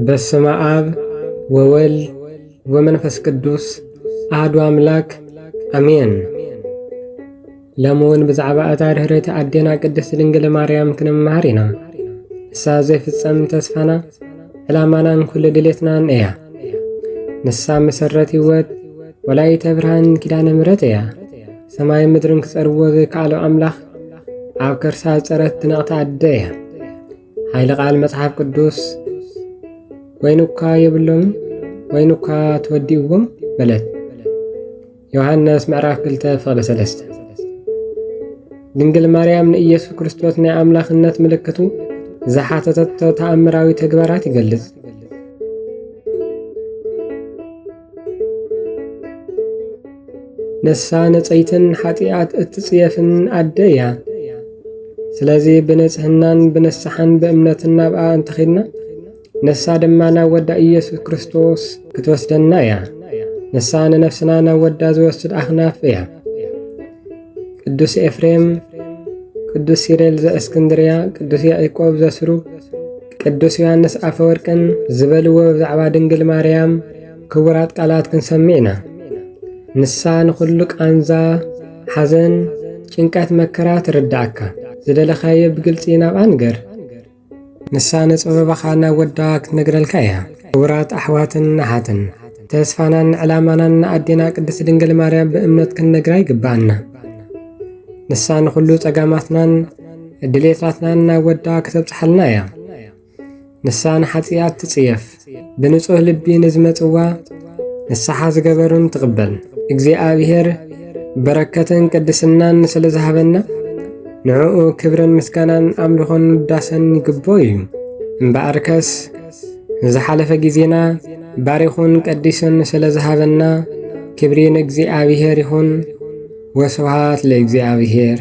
በስመ አብ ወወልድ ወመንፈስ ቅዱስ አሐዱ አምላክ አሜን። ለሞን ብዛዕባ እታ ድኅረቲ አዴና ቅድስት ድንግል ማርያም ክንመሃር ኢና። ንሳ ዘይፍጸም ተስፋና ዕላማናን ኩሉ ድሌትናን እያ። ንሳ መሰረት ሕይወት ወላዲተ ብርሃን ኪዳነ ምሕረት እያ። ሰማይ ምድርን ክጸርዎ ዘይከኣሎ ኣምላኽ ኣብ ከርሳ ፀረት ትነቕቲ ኣደ እያ። ኃይለ ቃል መጽሐፍ ቅዱስ ወይኑካ የብሎም ወይኑካ ተወዲእዎም በለት። ዮሐንስ ምዕራፍ 2:3 ድንግል ማርያም ንኢየሱስ ክርስቶስ ናይ ኣምላኽነት ምልክቱ ዝሓተተቶ ተኣምራዊ ተግባራት ይገልጽ። ንሳ ነጸይትን ኃጢአት እትጽየፍን ኣደ እያ። ስለዚ ብንጽሕናን ብንስሓን ብእምነትና ብኣ እንተኺድና ንሳ ድማ ናብ ወዳ ኢየሱስ ክርስቶስ ክትወስደና እያ። ንሳ ንነፍስና ናብ ወዳ ዝወስድ ኣኽናፍ እያ። ቅዱስ ኤፍሬም፣ ቅዱስ ሲሬል ዘእስክንድርያ፣ ቅዱስ ያዕቆብ ዘስሩግ፣ ቅዱስ ዮሐንስ ኣፈወርቅን ዝበልዎ ብዛዕባ ድንግል ማርያም ክቡራት ቃላት ክንሰምዕ ኢና። ንሳ ንኹሉ ቃንዛ፣ ሓዘን፣ ጭንቀት፣ መከራ ትርዳእካ። ዝደለኻየ ብግልፂ ናብኣ ንገር። ንሳ ንፀበባኻ ናብ ወዳ ክትነግረልካ እያ። ክቡራት ኣሕዋትን ኣሓትን ተስፋናን ዕላማናን ንኣዴና ቅድስቲ ድንግል ማርያም ብእምነት ክንነግራ ይግባአና። ንሳ ንኹሉ ጸጋማትናን ድሌታትናን ናብ ወዳ ክተብፅሓልና እያ። ንሳ ንሓጢአት ትጽየፍ፣ ብንጹህ ልቢ ንዝመጽዋ ንስሓ ዝገበሩን ትቕበል። እግዚኣብሔር በረከትን ቅድስናን ስለ ዝሃበና ንዕኡ ክብርን ምስጋናን ኣምልኾን ውዳሰን ይግቦ እዩ። እምበኣርከስ ዝሓለፈ ጊዜና ባሪኹን ቀዲሱን ስለ ዝሃበና ክብሪ ንእግዚኣብሔር ይኹን። ወስብሃት ለእግዚኣብሔር።